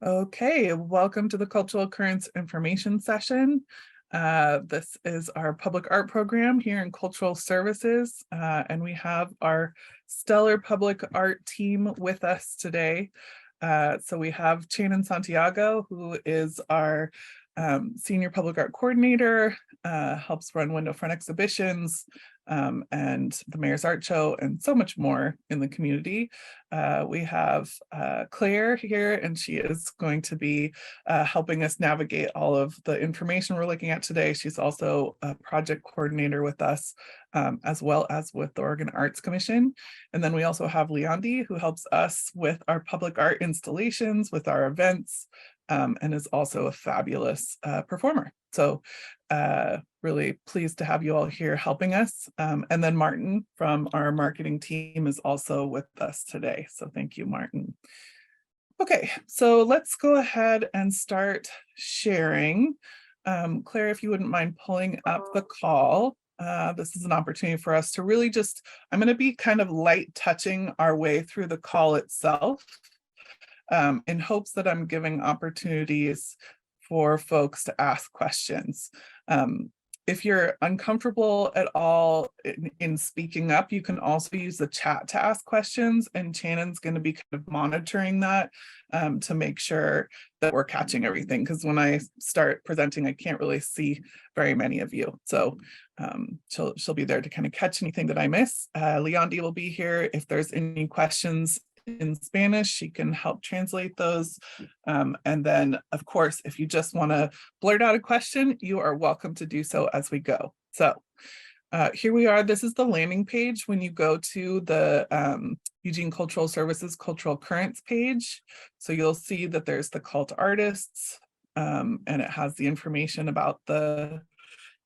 Okay, welcome to the Cultural Currents Information Session. This is our public art program here in Cultural Services, and we have our stellar public art team with us today. So we have Shannon Santiago, who is our Senior Public Art Coordinator, helps run window front exhibitions, and the Mayor's Art Show, and so much more in the community. We have Claire here, and she is going to be helping us navigate all of the information we're looking at today. She's also a project coordinator with us, as well as with the Oregon Arts Commission. And then we also have Leondi, who helps us with our public art installations, with our events, and is also a fabulous performer. So really pleased to have you all here helping us. And then Martin from our marketing team is also with us today. So thank you, Martin. Okay, so let's go ahead and start sharing. Claire, if you wouldn't mind pulling up the call. This is an opportunity for us to really I'm going to be kind of light touching our way through the call itself, in hopes that I'm giving opportunities for folks to ask questions. If you're uncomfortable at all in speaking up, you can also use the chat to ask questions, and Shannon's going to be kind of monitoring that to make sure that we're catching everything, because when I start presenting, I can't really see very many of you. So she'll be there to kind of catch anything that I miss. Leondi will be here if there's any questions in Spanish, she can help translate those. And then, of course, if you just want to blurt out a question, you are welcome to do so as we go. So here we are. This is the landing page when you go to the Eugene Cultural Services Cultural Currents page. So you'll see that there's the call to artists, and it has the information about the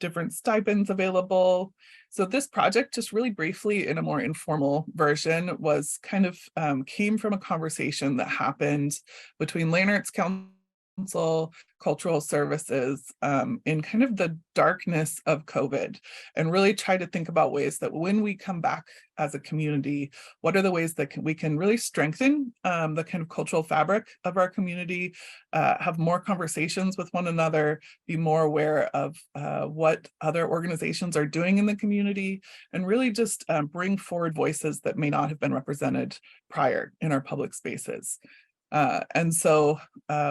different stipends available. So this project, just really briefly in a more informal version, was kind of came from a conversation that happened between Land Arts Council, Cultural Services, in kind of the darkness of COVID, and really try to think about ways that when we come back as a community, what are the ways that we can really strengthen the kind of cultural fabric of our community, have more conversations with one another, be more aware of what other organizations are doing in the community, and really just bring forward voices that may not have been represented prior in our public spaces. And so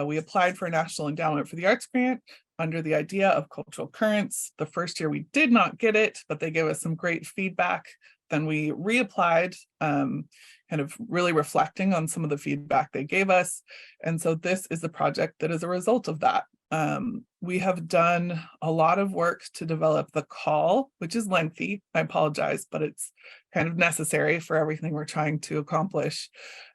we applied for a National Endowment for the Arts grant under the idea of cultural currents. The first year we did not get it, but they gave us some great feedback. Then we reapplied, kind of really reflecting on some of the feedback they gave us. And so this is the project that is a result of that. We have done a lot of work to develop the call, which is lengthy. I apologize, but it's kind of necessary for everything we're trying to accomplish.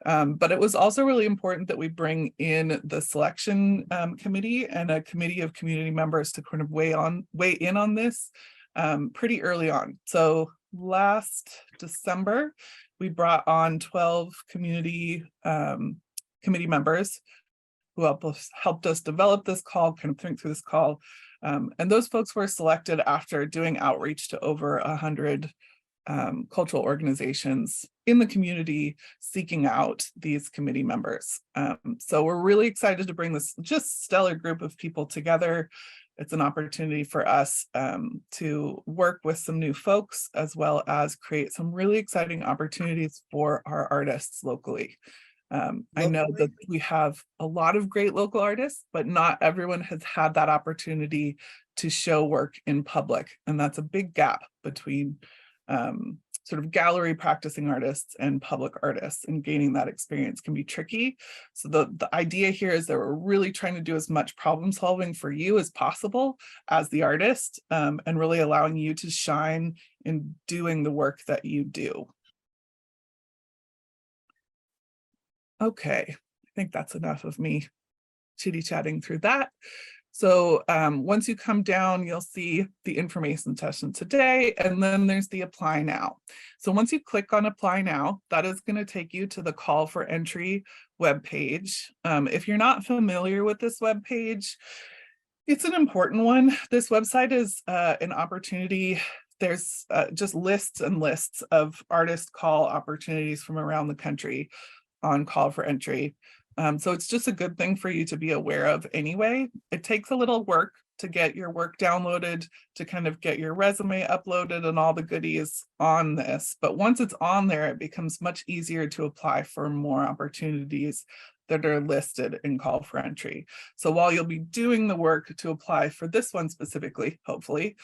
But it was also really important that we bring in the selection committee and a committee of community members to kind of weigh in on this pretty early on. So last December, we brought on 12 community committee members who helped us develop this call, kind of think through this call. And those folks were selected after doing outreach to over 100 cultural organizations in the community seeking out these committee members. So we're really excited to bring this just stellar group of people together. It's an opportunity for us to work with some new folks, as well as create some really exciting opportunities for our artists locally. I know that we have a lot of great local artists, but not everyone has had that opportunity to show work in public. And that's a big gap between sort of gallery practicing artists and public artists, and gaining that experience can be tricky. So the idea here is that we're really trying to do as much problem solving for you as possible as the artist, and really allowing you to shine in doing the work that you do. Okay, I think that's enough of me chitty-chatting through that. So once you come down, you'll see the information session today, and then there's the apply now. So once you click on apply now, that is going to take you to the call for entry webpage. If you're not familiar with this webpage, it's an important one. This website is an opportunity. There's just lists and lists of artist call opportunities from around the country on call for entry. So it's just a good thing for you to be aware of anyway. It takes a little work to get your work downloaded, to kind of get your resume uploaded and all the goodies on this. But once it's on there, it becomes much easier to apply for more opportunities that are listed in call for entry. So while you'll be doing the work to apply for this one specifically, hopefully,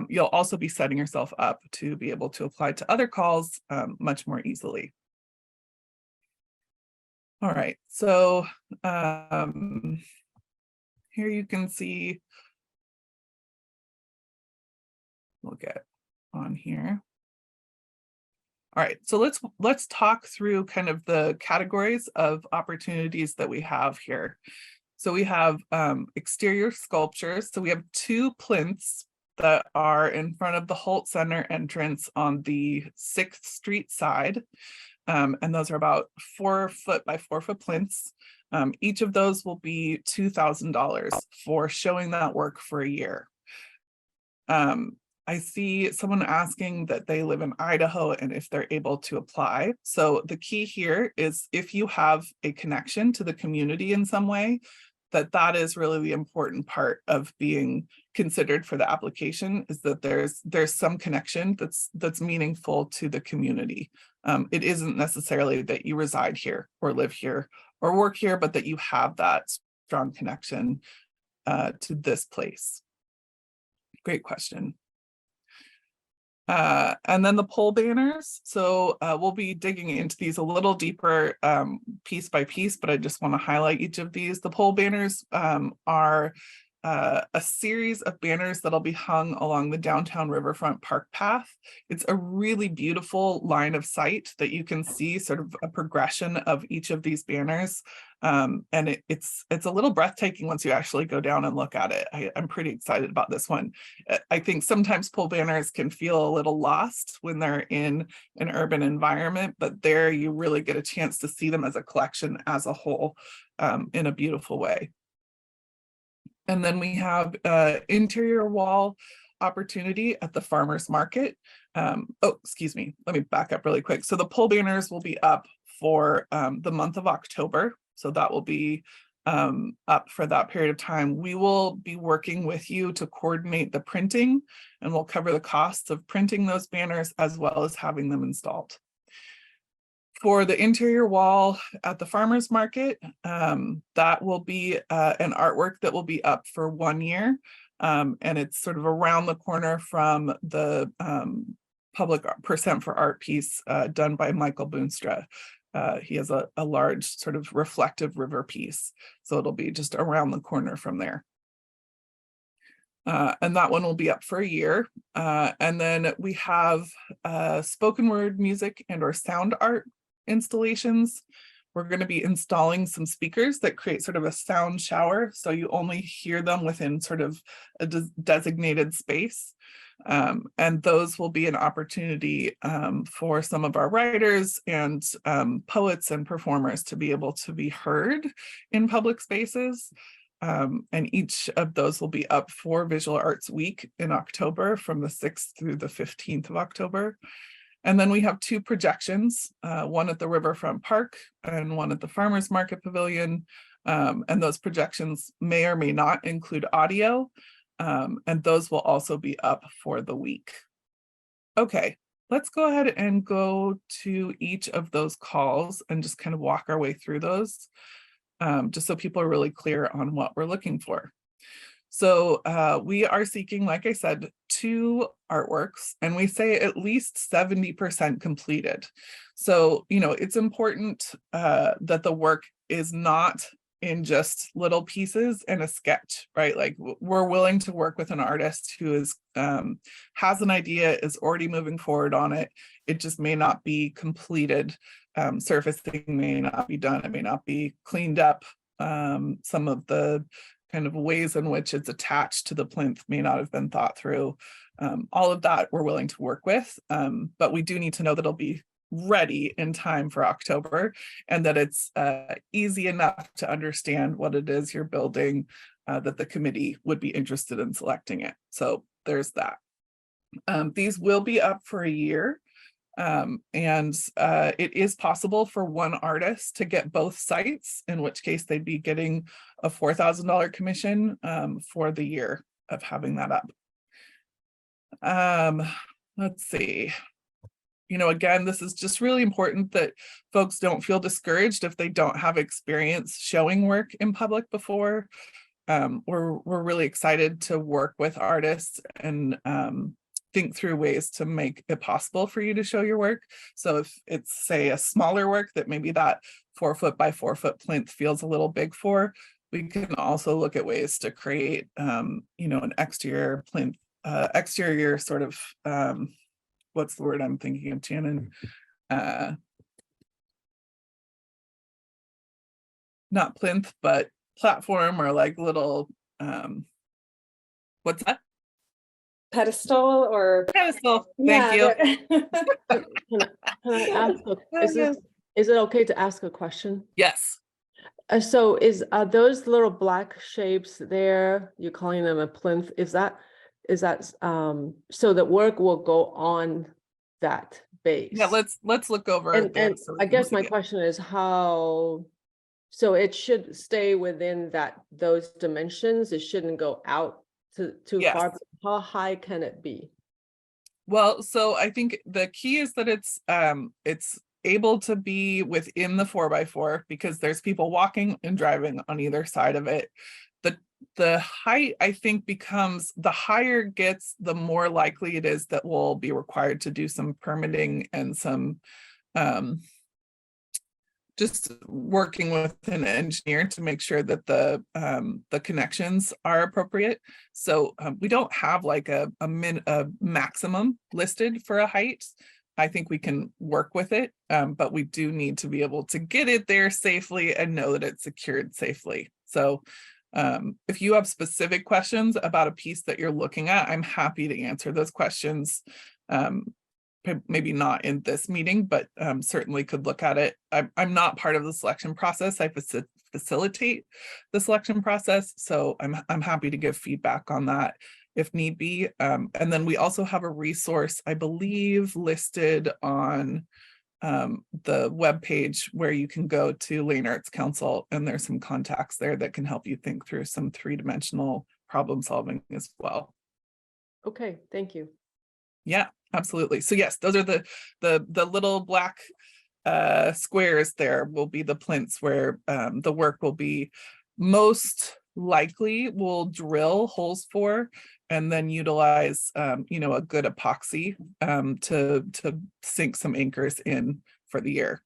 you'll also be setting yourself up to be able to apply to other calls much more easily. All right, so here you can see, we'll get on here. All right, so let's talk through kind of the categories of opportunities that we have here. So we have exterior sculptures. So we have 2 plinths that are in front of the Holt Center entrance on the 6th Street side. And those are about 4 foot by 4 foot plinths. Each of those will be $2,000 for showing that work for a year. I see someone asking that they live in Idaho and if they're able to apply. So the key here is if you have a connection to the community in some way, that is really the important part of being considered for the application, is that there's some connection that's meaningful to the community. It isn't necessarily that you reside here or live here or work here, but that you have that strong connection to this place. Great question. And then the pole banners. So we'll be digging into these a little deeper piece by piece, but I just want to highlight each of these. The pole banners are a series of banners that'll be hung along the downtown riverfront park path. It's a really beautiful line of sight that you can see sort of a progression of each of these banners. And it's a little breathtaking once you actually go down and look at it. I'm pretty excited about this one. I think sometimes pole banners can feel a little lost when they're in an urban environment, but there you really get a chance to see them as a collection as a whole in a beautiful way. And then we have interior wall opportunity at the farmers market. Oh, excuse me, let me back up really quick. So the pole banners will be up for the month of October. So that will be up for that period of time. We will be working with you to coordinate the printing, and we'll cover the costs of printing those banners as well as having them installed. For the interior wall at the farmers market, that will be an artwork that will be up for 1 year. And it's sort of around the corner from the public percent for art piece done by Michael Boonstra. He has a large sort of reflective river piece. So it'll be just around the corner from there. And that one will be up for a year. And then we have spoken word music and or sound art installations. We're going to be installing some speakers that create sort of a sound shower, so you only hear them within sort of a designated space. And those will be an opportunity for some of our writers and poets and performers to be able to be heard in public spaces. And each of those will be up for Visual Arts Week in October from the 6th through the 15th of October. And then we have 2 projections, one at the Riverfront Park and one at the Farmers Market Pavilion. And those projections may or may not include audio. And those will also be up for the week. Okay, let's go ahead and go to each of those calls and just kind of walk our way through those, just so people are really clear on what we're looking for. So we are seeking, like I said, 2 artworks, and we say at least 70% completed. So, you know, it's important that the work is not in just little pieces and a sketch, right? Like we're willing to work with an artist who is has an idea, is already moving forward on it. It just may not be completed. Surfacing may not be done. It may not be cleaned up. Some of the kind of ways in which it's attached to the plinth may not have been thought through. All of that we're willing to work with, but we do need to know that it'll be ready in time for October, and that it's easy enough to understand what it is you're building, that the committee would be interested in selecting it. So there's that. These will be up for a year. It is possible for one artist to get both sites, in which case they'd be getting a $4,000 commission for the year of having that up. Let's see. Again, this is just really important that folks don't feel discouraged if they don't have experience showing work in public before. We're really excited to work with artists and think through ways to make it possible for you to show your work. So if it's, say, a smaller work that maybe that 4 foot by 4 foot plinth feels a little big for, we can also look at ways to create, an exterior plinth, exterior sort of, what's the word I'm thinking of, Shannon? Not plinth, but platform, or like little, what's that? Pedestal or pedestal. Thank you. Can I ask, is it okay to ask a question? Yes. So are those little black shapes there, you're calling them a plinth, is that so that work will go on that base? Yeah, let's look over and I guess my question is how, so it should stay within those dimensions, it shouldn't go out too far. How high can it be? Well, so I think the key is that it's able to be within the 4x4, because there's people walking and driving on either side of it. The height, I think, becomes, the higher it gets, the more likely it is that we'll be required to do some permitting and some just working with an engineer to make sure that the connections are appropriate. So we don't have like a maximum listed for a height. I think we can work with it, but we do need to be able to get it there safely and know that it's secured safely. So if you have specific questions about a piece that you're looking at, I'm happy to answer those questions. Maybe not in this meeting, but certainly could look at it. I'm not part of the selection process. I facilitate the selection process, so I'm happy to give feedback on that if need be. And then we also have a resource, I believe, listed on the webpage where you can go to Lane Arts Council, and there's some contacts there that can help you think through some 3-dimensional problem solving as well. Okay, thank you. Yeah, absolutely. So yes, those are the little black squares there will be the plinths where the work will be most likely we'll drill holes for, and then utilize a good epoxy to sink some anchors in for the year.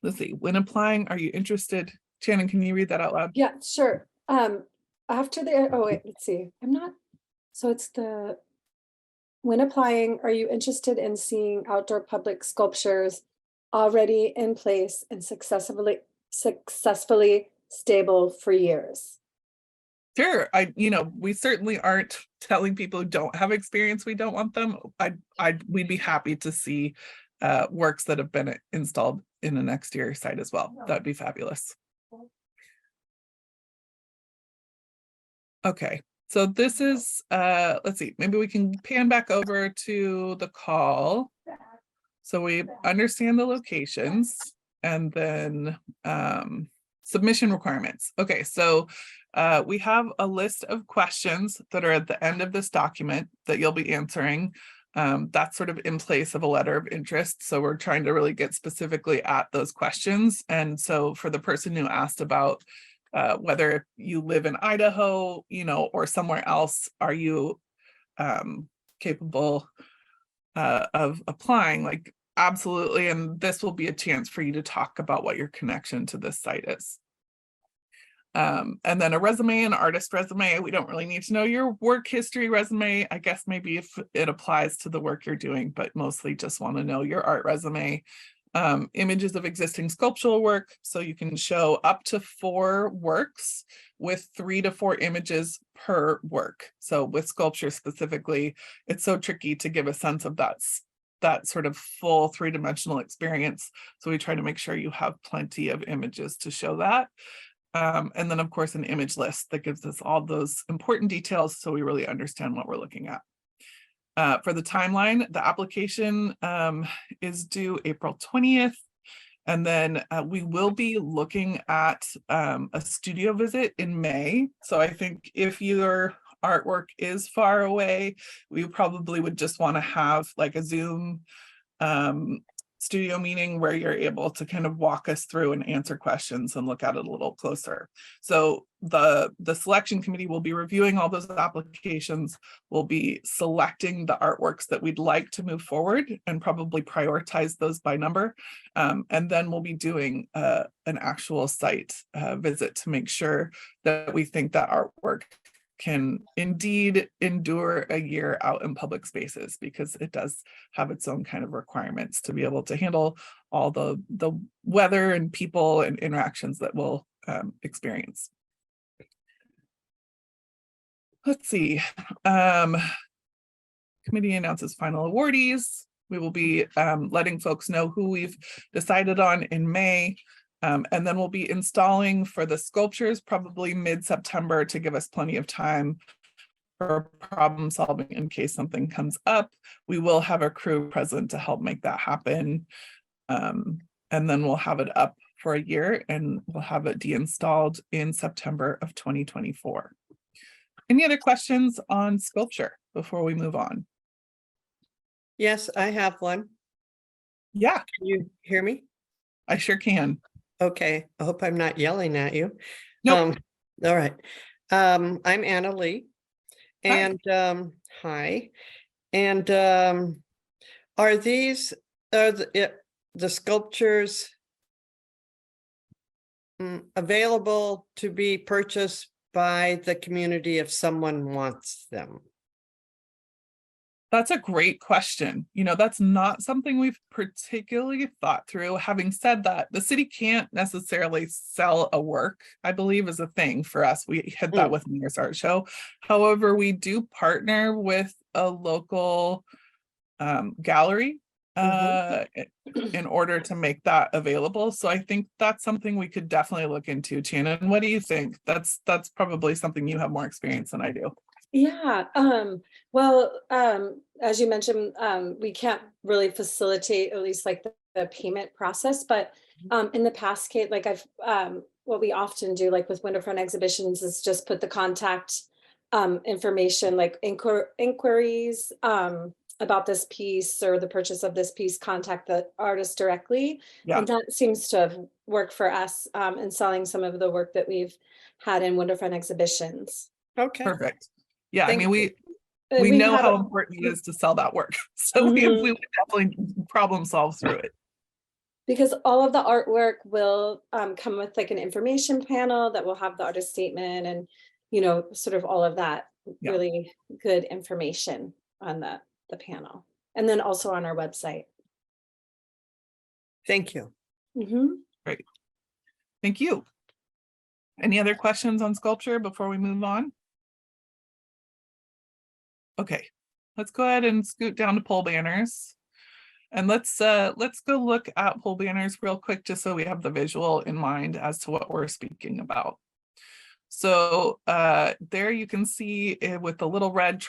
Let's see, when applying, are you interested? Shannon, can you read that out loud? Yeah, sure. After the, oh wait, let's see. I'm not, so it's when applying, are you interested in seeing outdoor public sculptures already in place and successfully stable for years? Sure. We certainly aren't telling people who don't have experience we don't want them. We'd be happy to see works that have been installed in an exterior site as well. That'd be fabulous. Okay. So this is, let's see, maybe we can pan back over to the call. So we understand the locations, and then submission requirements. Okay, so we have a list of questions that are at the end of this document that you'll be answering. That's sort of in place of a letter of interest. So we're trying to really get specifically at those questions. And so for the person who asked about whether you live in Idaho, or somewhere else, are you capable of applying? Like, absolutely. And this will be a chance for you to talk about what your connection to this site is. And then a resume, an artist resume. We don't really need to know your work history resume. I guess maybe if it applies to the work you're doing, but mostly just want to know your art resume. Images of existing sculptural work, so you can show up to 4 works with 3 to 4 images per work. So with sculpture specifically, it's so tricky to give a sense of that sort of full 3-dimensional experience. So we try to make sure you have plenty of images to show that. And then of course an image list that gives us all those important details so we really understand what we're looking at. For the timeline, the application is due April 20th. And then we will be looking at a studio visit in May. So I think if your artwork is far away, we probably would just want to have like a Zoom studio meeting where you're able to kind of walk us through and answer questions and look at it a little closer. So the selection committee will be reviewing all those applications. We'll be selecting the artworks that we'd like to move forward and probably prioritize those by number. And then we'll be doing an actual site visit to make sure that we think that artwork can indeed endure a year out in public spaces, because it does have its own kind of requirements to be able to handle all the weather and people and interactions that we'll experience. Let's see. Committee announces final awardees. We will be letting folks know who we've decided on in May. And then we'll be installing for the sculptures probably mid-September to give us plenty of time for problem solving in case something comes up. We will have a crew present to help make that happen. And then we'll have it up for a year and we'll have it de-installed in September of 2024. Any other questions on sculpture before we move on? Yes, I have one. Yeah, Can you hear me? I sure can. Okay, I hope I'm not yelling at you. Nope. All right. I'm Anna Lee. Hi. And hi. And are these the sculptures available to be purchased by the community if someone wants them? That's a great question. You know, that's not something we've particularly thought through. Having said that, the city can't necessarily sell a work, I believe is a thing for us. We hit that with Mayor's Art Show. However, we do partner with a local gallery in order to make that available. So I think that's something we could definitely look into. Shannon, what do you think? That's probably something you have more experience than I do. Yeah, well, as you mentioned, we can't really facilitate at least like the payment process, but in the past, Kate, like what we often do, like with Winterfront exhibitions, is just put the contact information, like inquiries about this piece or the purchase of this piece, contact the artist directly. Yeah. And that seems to have worked for us in selling some of the work that we've had in Winterfront exhibitions. Okay. Perfect. Yeah, Thank I mean, you. we know how important it is to sell that work. So we would definitely problem solve through it. Because all of the artwork will come with like an information panel that will have the artist statement and, you know, sort of all of that really good information on the panel. And then also on our website. Thank you. Great. Thank you. Any other questions on sculpture before we move on? Okay, let's go ahead and scoot down to pole banners. And let's go look at pole banners real quick, just so we have the visual in mind as to what we're speaking about. So there you can see it with the little red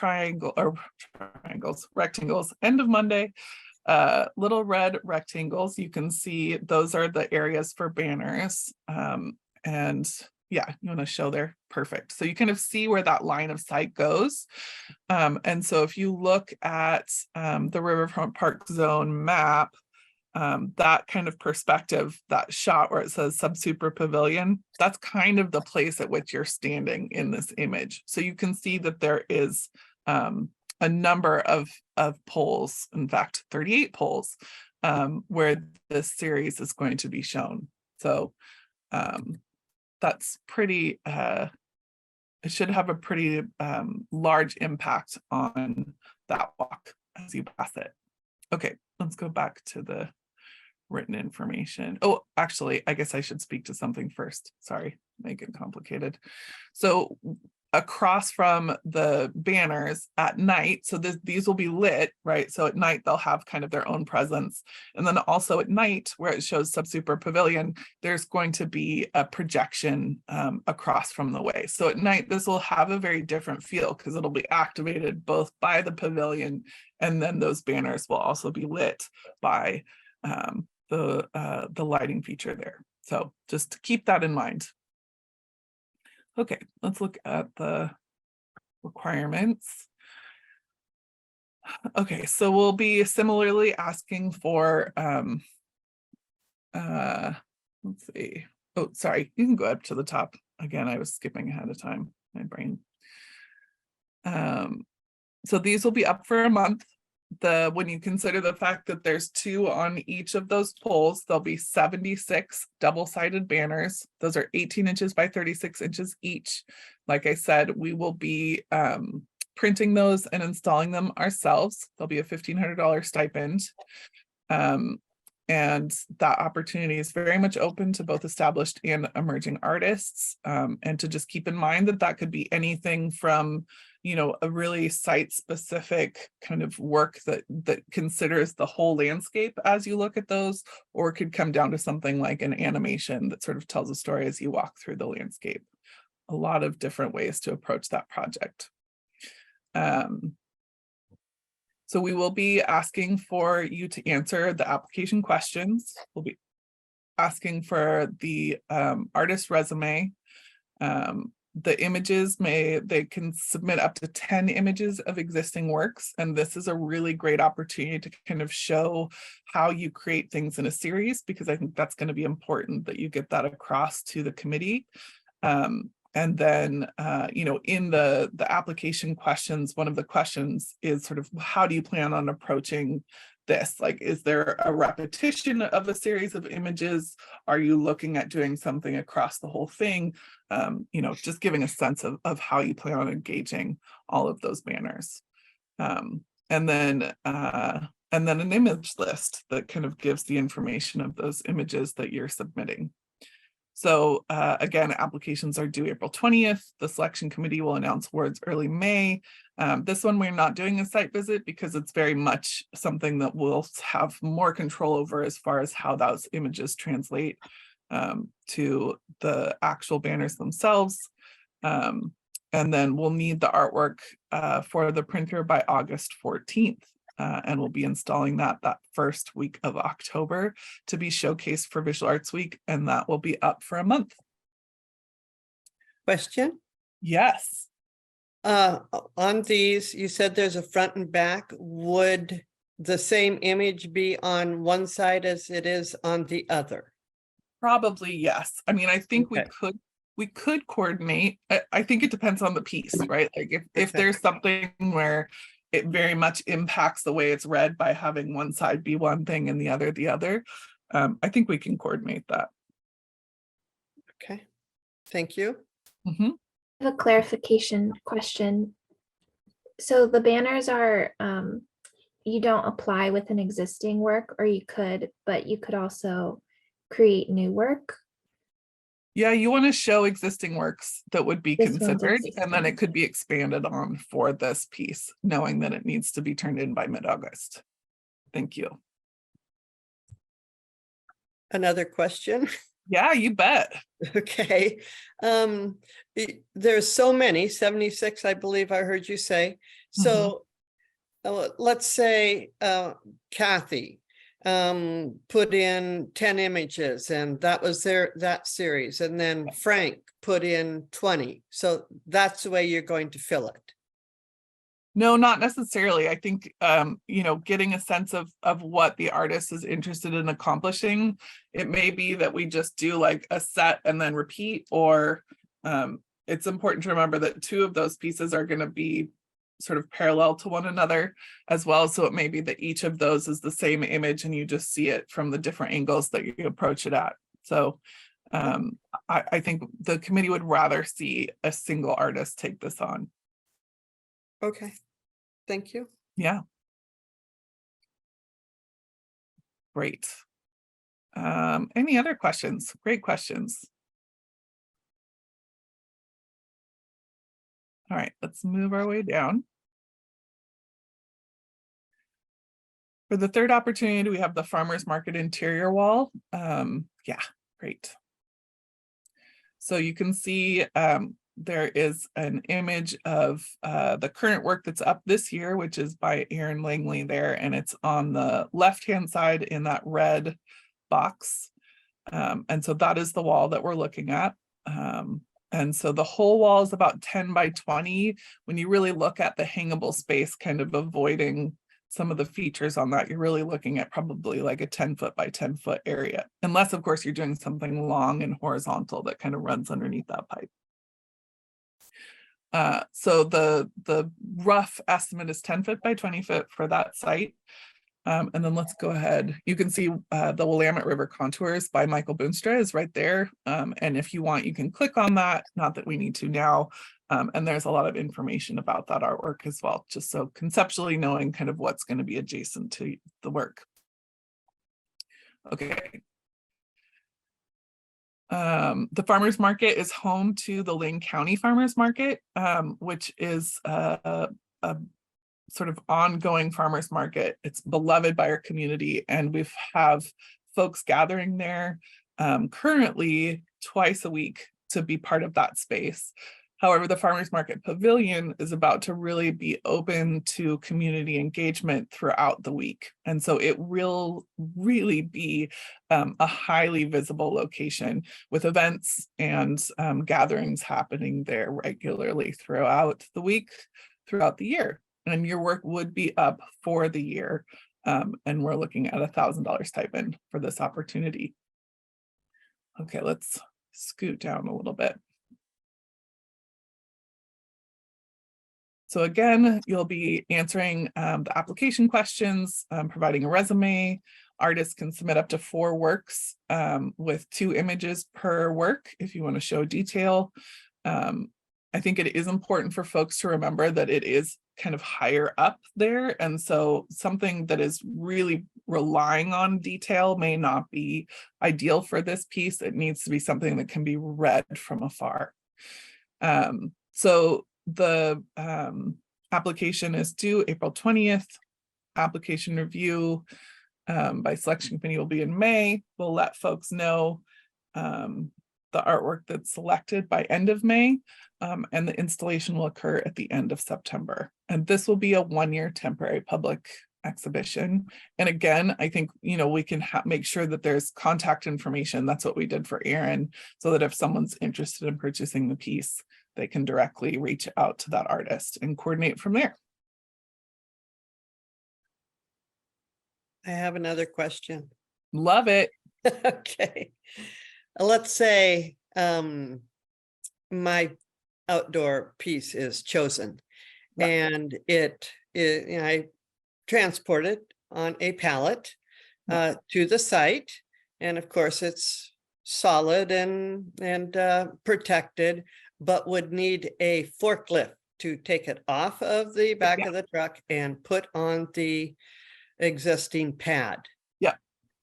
rectangles, end of Monday, little red rectangles. You can see those are the areas for banners. And yeah, you want to show there. Perfect. So you kind of see where that line of sight goes. And so if you look at the Riverfront Park Zone map, that kind of perspective, that shot where it says Subsuper Pavilion, that's kind of the place at which you're standing in this image. So you can see that there is a number of poles, in fact, 38 poles, where this series is going to be shown. So that's pretty, it should have a pretty large impact on that walk as you pass it. Okay, let's go back to the written information. Oh, actually, I guess I should speak to something first. Sorry, make it complicated. So across from the banners at night. So these will be lit, right? So at night they'll have kind of their own presence. And then also at night, where it shows Subsuper Pavilion, there's going to be a projection across from the way. So at night, this will have a very different feel because it'll be activated both by the pavilion, and then those banners will also be lit by the lighting feature there. So just keep that in mind. Okay, let's look at the requirements. Okay, so we'll be similarly asking for, let's see. Oh, sorry, you can go up to the top. Again, I was skipping ahead of time, my brain. So these will be up for a month. When you consider the fact that there's 2 on each of those poles, there'll be 76 double-sided banners. Those are 18 inches by 36 inches each. Like I said, we will be printing those and installing them ourselves. There'll be a $1,500 stipend. And that opportunity is very much open to both established and emerging artists. And to just keep in mind that that could be anything from, you know, a really site-specific kind of work that considers the whole landscape as you look at those, or it could come down to something like an animation that sort of tells a story as you walk through the landscape. A lot of different ways to approach that project. So we will be asking for you to answer the application questions. We'll be asking for the artist resume. The images they can submit up to 10 images of existing works. And this is a really great opportunity to kind of show how you create things in a series, because I think that's going to be important that you get that across to the committee. And then, you know, in the application questions, one of the questions is sort of, how do you plan on approaching this? Like, is there a repetition of a series of images? Are you looking at doing something across the whole thing? You know, just giving a sense of how you plan on engaging all of those banners. And then an image list that kind of gives the information of those images that you're submitting. So again, applications are due April 20th. The selection committee will announce awards early May. This one, we're not doing a site visit because it's very much something that we'll have more control over as far as how those images translate to the actual banners themselves. And then we'll need the artwork for the printer by August 14th. And we'll be installing that first week of October to be showcased for Visual Arts Week, and that will be up for a month. Question? Yes. On these, you said there's a front and back. Would the same image be on one side as it is on the other? Probably yes. I mean, I think Okay. we could coordinate. I think it depends on the piece, right? Like if Okay. there's something where it very much impacts the way it's read by having one side be one thing and the other, I think we can coordinate that. Okay, thank you. Mm-hmm. I have a clarification question. So the banners are, you don't apply with an existing work, or you could, but you could also create new work. Yeah, you want to show existing works that would be This one's considered, and then it existing. could be expanded on for this piece, knowing that it needs to be turned in by mid-August. Thank you. Another question? Yeah, you bet. Okay. There's so many, 76, I believe I heard you say. So let's say Kathy put in 10 images, and that was that series, and then Frank put in 20. So that's the way you're going to fill it. No, not necessarily. I think, you know, getting a sense of what the artist is interested in accomplishing. It may be that we just do like a set and then repeat, or it's important to remember that 2 of those pieces are going to be sort of parallel to one another as well. So it may be that each of those is the same image and you just see it from the different angles that you approach it at. So I think the committee would rather see a single artist take this on. Okay, thank you. Yeah. Great. Any other questions? Great questions. All right, let's move our way down. For the third opportunity, we have the farmer's market interior wall. Yeah, great. So you can see there is an image of the current work that's up this year, which is by Aaron Langley there, and it's on the left-hand side in that red box. And so that is the wall that we're looking at. And so the whole wall is about 10 by 20. When you really look at the hangable space, kind of avoiding some of the features on that, you're really looking at probably like a 10-foot by 10-foot area. Unless, of course, you're doing something long and horizontal that kind of runs underneath that pipe. So the rough estimate is 10 foot by 20 foot for that site. And then let's go ahead. You can see the Willamette River Contours by Michael Boonstra is right there. And if you want, you can click on that. Not that we need to now. And there's a lot of information about that artwork as well, just so conceptually knowing kind of what's going to be adjacent to the work. Okay. The farmers market is home to the Lane County Farmers Market, which is a sort of ongoing farmers market. It's beloved by our community, and we have folks gathering there currently twice a week to be part of that space. However, the farmers market pavilion is about to really be open to community engagement throughout the week. And so it will really be a highly visible location with events and gatherings happening there regularly throughout the week, throughout the year. And your work would be up for the year. And we're looking at $1,000 stipend for this opportunity. Okay, let's scoot down a little bit. So again, you'll be answering the application questions, providing a resume. Artists can submit up to 4 works with 2 images per work if you want to show detail. I think it is important for folks to remember that it is kind of higher up there. And so something that is really relying on detail may not be ideal for this piece. It needs to be something that can be read from afar. So the application is due April 20th. Application review by selection committee will be in May. We'll let folks know the artwork that's selected by end of May, and the installation will occur at the end of September. And this will be a 1-year temporary public exhibition. And again, I think, you know, we can make sure that there's contact information. That's what we did for Aaron, so that if someone's interested in purchasing the piece, they can directly reach out to that artist and coordinate from there. I have another question. Love it. Okay. Let's say my outdoor piece is chosen, and I transport it on a pallet to the site, and of course it's solid and protected, but would need a forklift to take it off of the back of the truck and put on the existing pad. Yeah,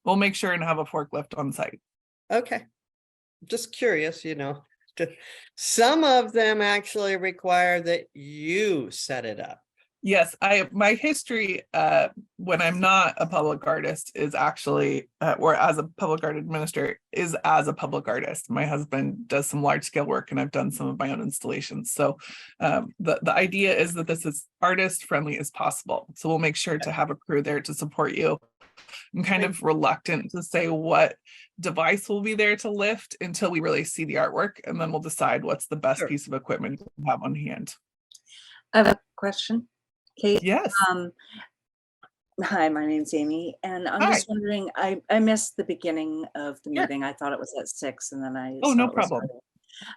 we'll make sure and have a forklift on site. Okay. Just curious, you know, some of them actually require that you set it up. Yes, my history when I'm not a public artist is actually, or as a public art administrator, is as a public artist. My husband does some large scale work, and I've done some of my own installations. So the idea is that this is artist friendly as possible. So we'll make sure to have a crew there to support you. I'm kind of reluctant to say what device will be there to lift until we really see the artwork, and then we'll decide what's the best piece of equipment to have on hand. I have a question, Kate. Yes. Hi, my name's Amy, and I'm just wondering, I missed the beginning of the meeting. I thought it was at 6, and then I Oh, saw no it was problem.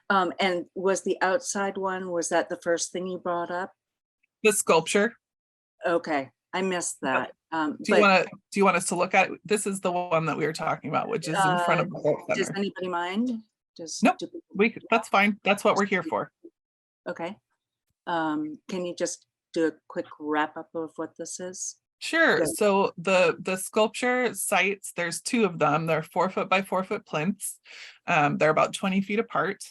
early. And was the outside one, was that the first thing you brought up? The sculpture. Okay, I missed that. Do you want us to look at it? This is the one that we were talking about, which is in front of the Art Does Center. anybody mind? Nope, that's fine. That's what we're here for. Okay. Can you just do a quick wrap up of what this is? Sure. Good. So the sculpture sites, there's 2 of them. They're 4 foot by 4 foot plinths. They're about 20 feet apart.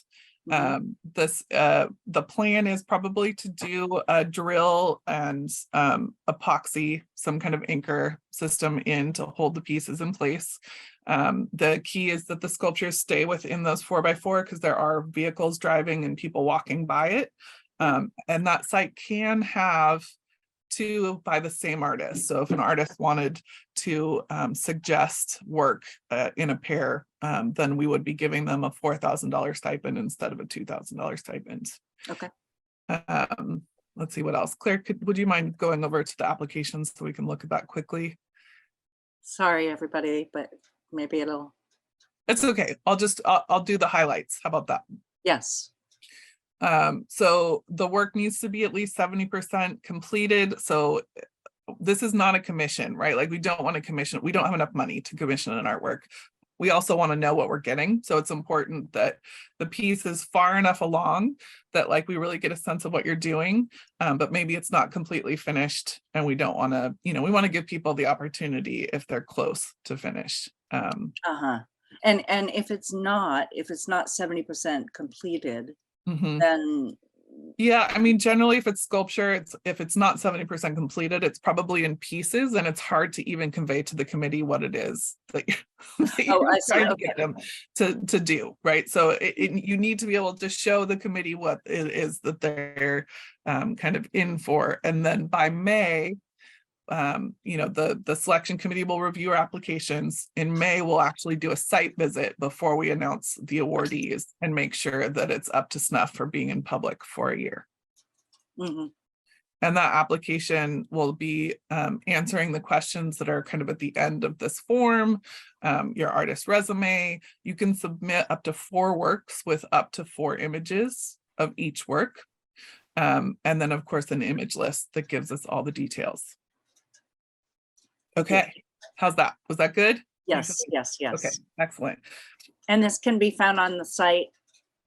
The plan is probably to do a drill and epoxy, some kind of anchor system in to hold the pieces in place. The key is that the sculptures stay within those 4x4 because there are vehicles driving and people walking by it. And that site can have two by the same artist. So if an artist wanted to suggest work in a pair, then we would be giving them a $4,000 stipend instead of a $2,000 stipend. Okay. Let's see what else. Claire, would you mind going over to the applications so we can look at that quickly? Sorry, everybody, but maybe it'll. It's okay. I'll do the highlights. How about that? Yes. So the work needs to be at least 70% completed. So this is not a commission, right? Like we don't want to commission, we don't have enough money to commission an artwork. We also want to know what we're getting. So it's important that the piece is far enough along that like we really get a sense of what you're doing, but maybe it's not completely finished and we don't want to, we want to give people the opportunity if they're close to finished. And if it's not 70% completed, then yeah, I mean, generally, if it's sculpture, if it's not 70% completed, it's probably in pieces, and it's hard to even convey to the committee what it is that you're trying to get them to do, right? So you need to be able to show the committee what it is that they're kind of in for, and then by May, the selection committee will review our applications. In May, we'll actually do a site visit before we announce the awardees and make sure that it's up to snuff for being in public for a year. And that application will be answering the questions that are kind of at the end of this form, your artist resume. You can submit up to 4 works with up to 4 images of each work. And then, of course, an image list that gives us all the details. Okay, how's that? Was that good? yes. Okay, excellent. And this can be found on the site,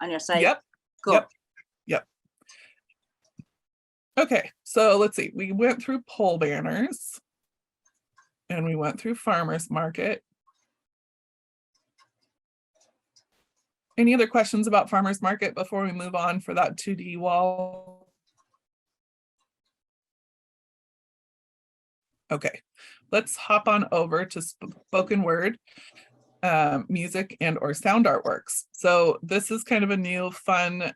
on your site? Yep. Cool. Yep. Okay, so let's see. We went through pole banners and we went through farmers market. Any other questions about farmers market before we move on for that 2D wall? Okay, let's hop on over to spoken word, music and or sound artworks. So this is kind of a new fun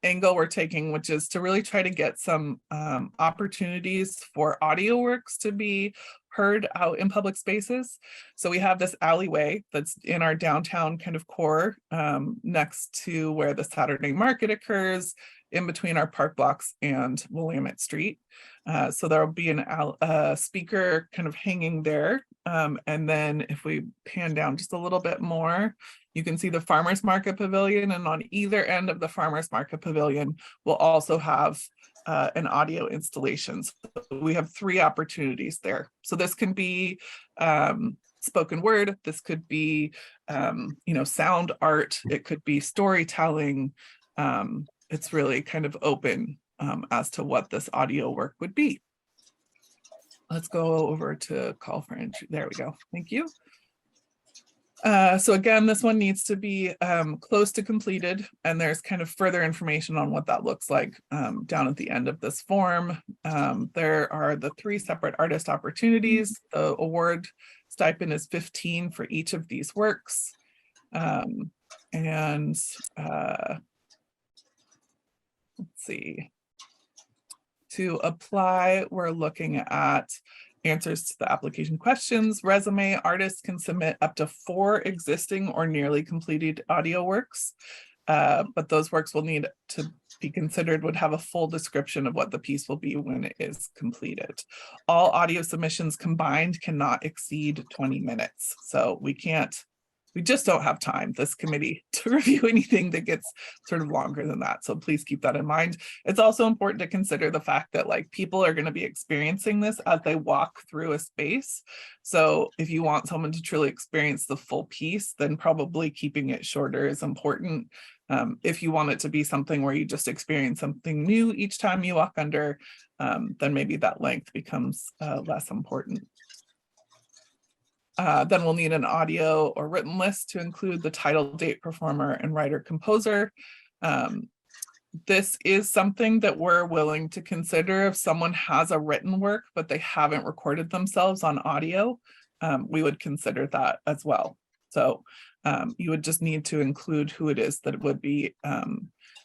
angle we're taking, which is to really try to get some opportunities for audio works to be heard out in public spaces. So we have this alleyway that's in our downtown kind of core, next to where the Saturday market occurs, in between our park blocks and Willamette Street. So there'll be a speaker kind of hanging there. And then if we pan down just a little bit more, you can see the Farmers Market Pavilion, and on either end of the Farmers Market Pavilion, we'll also have an audio installation. So we have 3 opportunities there. So this can be spoken word, this could be sound art, it could be storytelling. It's really kind of open as to what this audio work would be. Let's go over to call for entry. There we go. Thank you. So again, this one needs to be close to completed, and there's kind of further information on what that looks like down at the end of this form. There are the 3 separate artist opportunities. The award stipend is $15 for each of these works. Let's see. To apply, we're looking at answers to the application questions. Resume, artists can submit up to 4 existing or nearly completed audio works, but those works will need to be considered would have a full description of what the piece will be when it is completed. All audio submissions combined cannot exceed 20 minutes. So we just don't have time, this committee, to review anything that gets sort of longer than that. So please keep that in mind. It's also important to consider the fact that people are going to be experiencing this as they walk through a space. So if you want someone to truly experience the full piece, then probably keeping it shorter is important. If you want it to be something where you just experience something new each time you walk under, then maybe that length becomes less important. Then we'll need an audio or written list to include the title, date, performer, and writer composer. This is something that we're willing to consider if someone has a written work, but they haven't recorded themselves on audio. We would consider that as well. So you would just need to include who it is that would be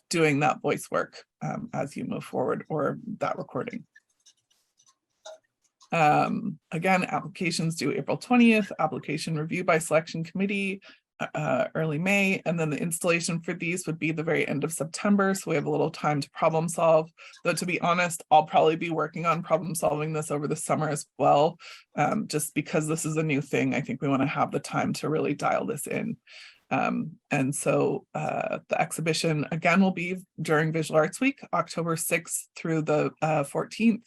doing that voice work as you move forward, or that recording. Again, applications due April 20th, application review by selection committee early May, and then the installation for these would be the very end of September. So we have a little time to problem solve. Though to be honest, I'll probably be working on problem solving this over the summer as well. Just because this is a new thing, I think we want to have the time to really dial this in. And so the exhibition again will be during Visual Arts Week, October 6th through the 14th.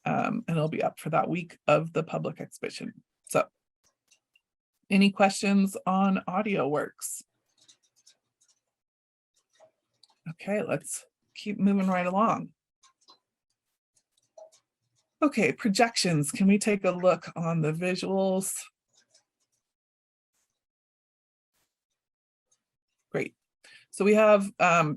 And it'll be up for that week of the public exhibition. So any questions on audio works? Okay, let's keep moving right along. Okay, projections. Can we take a look on the visuals? Great. So we have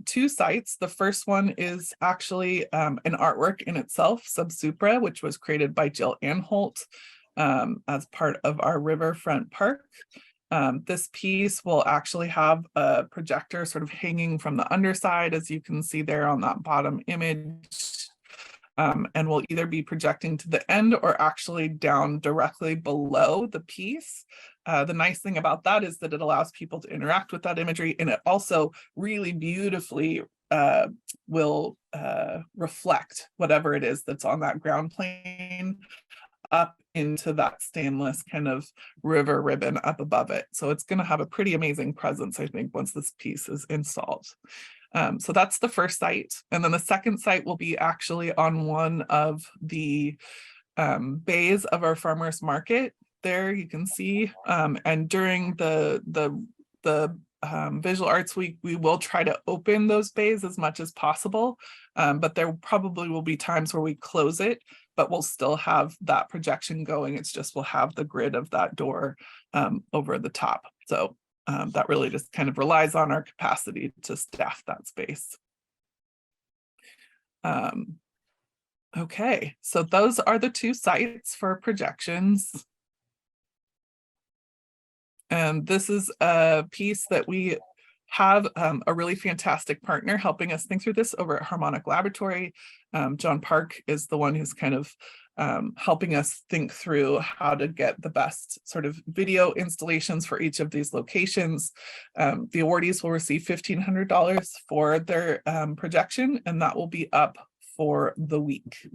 two sites. The first one is actually an artwork in itself, Subsupra, which was created by Jill Anholt as part of our Riverfront Park. This piece will actually have a projector sort of hanging from the underside, as you can see there on that bottom image. And will either be projecting to the end or actually down directly below the piece. The nice thing about that is that it allows people to interact with that imagery, and it also really beautifully will reflect whatever it is that's on that ground plane up into that stainless kind of river ribbon up above it. So it's going to have a pretty amazing presence, I think, once this piece is installed. So that's the first site. And then the second site will be actually on one of the bays of our farmers market. There you can see, and during the Visual Arts Week, we will try to open those bays as much as possible, but there probably will be times where we close it, but we'll still have that projection going. It's just we'll have the grid of that door over the top. So that really just kind of relies on our capacity to staff that space. Okay, so those are the two sites for projections. And this is a piece that we have a really fantastic partner helping us think through this over at Harmonic Laboratory. John Park is the one who's kind of helping us think through how to get the best sort of video installations for each of these locations. The awardees will receive $1,500 for their projection, and that will be up for the week.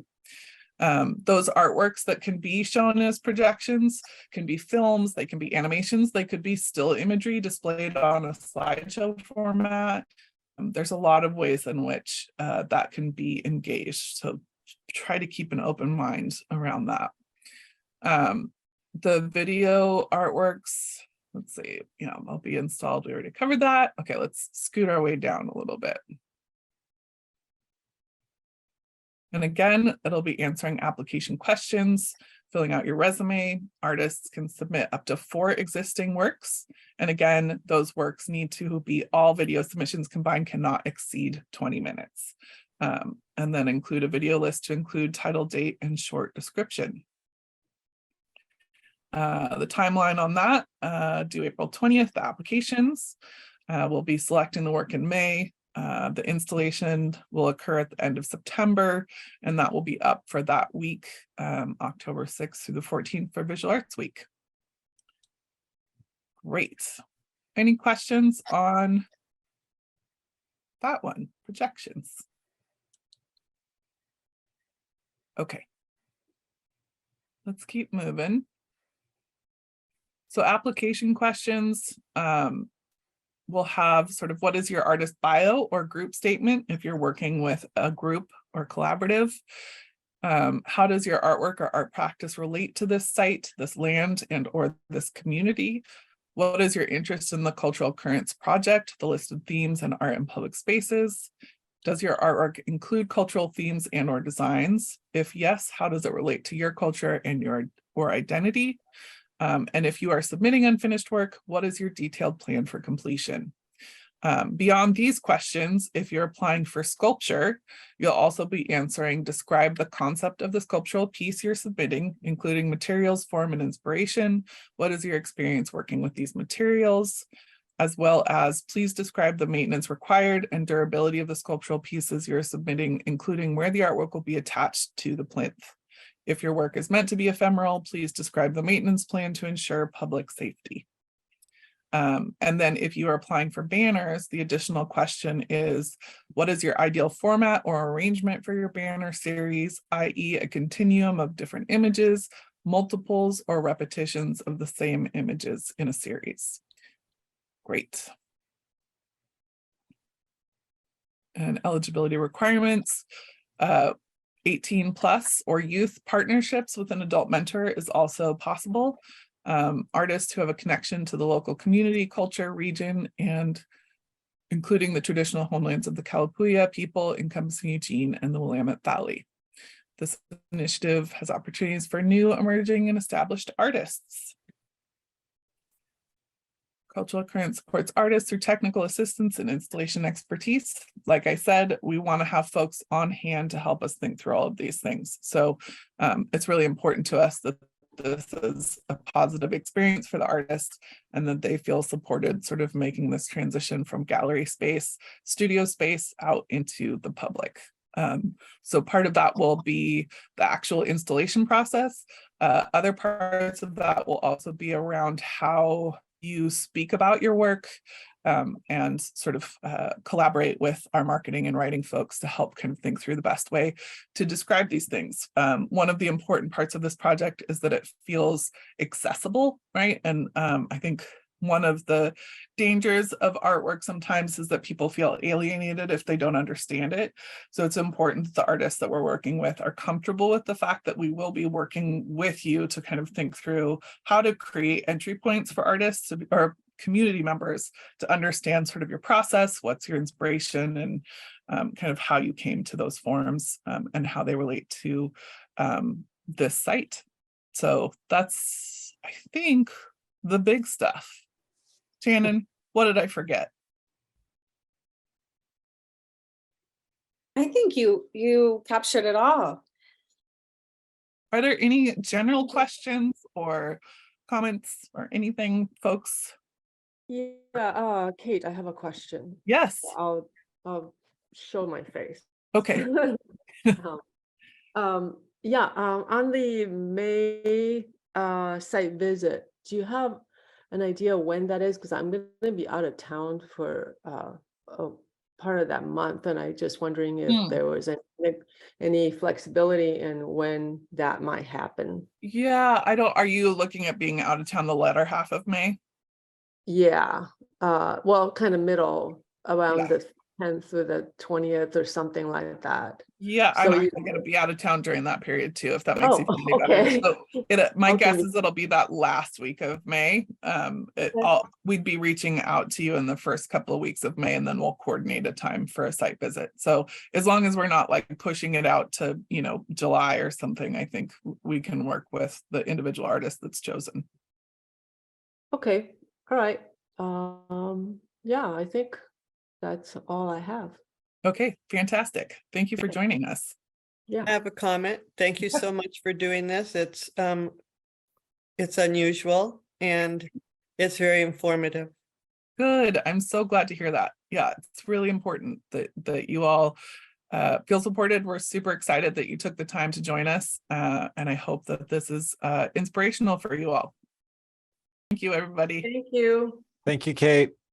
Those artworks that can be shown as projections can be films, they can be animations, they could be still imagery displayed on a slideshow format. There's a lot of ways in which that can be engaged. So try to keep an open mind around that. The video artworks, let's see, they'll be installed. We already covered that. Okay, let's scoot our way down a little bit. And again, it'll be answering application questions, filling out your resume. Artists can submit up to 4 existing works. And again, those works need to be all video submissions combined, cannot exceed 20 minutes. And then include a video list to include title, date, and short description. The timeline on that, due April 20th, the applications. We'll be selecting the work in May. The installation will occur at the end of September, and that will be up for that week, October 6th through the 14th for Visual Arts Week. Great. Any questions on that one, projections? Okay. Let's keep moving. So application questions. We'll have sort of what is your artist bio or group statement if you're working with a group or collaborative. How does your artwork or art practice relate to this site, this land, and or this community? What is your interest in the Cultural Currents project, the list of themes and art in public spaces? Does your artwork include cultural themes and or designs? If yes, how does it relate to your culture and your identity? And if you are submitting unfinished work, what is your detailed plan for completion? Beyond these questions, if you're applying for sculpture, you'll also be answering, describe the concept of the sculptural piece you're submitting, including materials, form, and inspiration. What is your experience working with these materials? As well as, please describe the maintenance required and durability of the sculptural pieces you're submitting, including where the artwork will be attached to the plinth. If your work is meant to be ephemeral, please describe the maintenance plan to ensure public safety. And then if you are applying for banners, the additional question is, what is your ideal format or arrangement for your banner series, i.e. a continuum of different images, multiples or repetitions of the same images in a series? Great. And eligibility requirements, 18 plus or youth partnerships with an adult mentor is also possible. Artists who have a connection to the local community, culture, region, and including the traditional homelands of the Kalapuya people encompassing Eugene and the Willamette Valley. This initiative has opportunities for new, emerging, and established artists. Cultural Current supports artists through technical assistance and installation expertise. Like I said, we want to have folks on hand to help us think through all of these things. So it's really important to us that this is a positive experience for the artists and that they feel supported sort of making this transition from gallery space, studio space out into the public. So part of that will be the actual installation process. Other parts of that will also be around how you speak about your work and sort of collaborate with our marketing and writing folks to help kind of think through the best way to describe these things. One of the important parts of this project is that it feels accessible, right? And I think one of the dangers of artwork sometimes is that people feel alienated if they don't understand it. So it's important that the artists that we're working with are comfortable with the fact that we will be working with you to kind of think through how to create entry points for artists or community members to understand sort of your process, what's your inspiration, and kind of how you came to those forms and how they relate to this site. So that's, I think, the big stuff. Shannon, what did I forget? I think you captured it all. Are there any general questions or comments or anything, folks? Yeah, Kate, I have a question. Yes. I'll show my face. Okay. On the May site visit, do you have an idea when that is? Because I'm going to be out of town for a part of that month, and I just wondering if there was any flexibility in when that might happen. Yeah, are you looking at being out of town the latter half of May? Yeah, well, kind of middle, around the 10th or the 20th or something like that. Yeah, So I'm actually going to be out of town during that period too, if that makes you feel any okay. better. So my Okay. guess is it'll be that last week of May. We'd be reaching out to you in the first couple of weeks of May, and then we'll coordinate a time for a site visit. So as long as we're not like pushing it out to, July or something, I think we can work with the individual artist that's chosen. Okay, all right. Yeah, I think that's all I have. Okay, fantastic. Thank you for joining us. Yeah. I have a comment. Thank you so much for doing this. It's unusual and it's very informative. Good. I'm so glad to hear that. Yeah, it's really important that you all feel supported. We're super excited that you took the time to join us. And I hope that this is inspirational for you all. Thank you, everybody. Thank you. Thank you, Kate.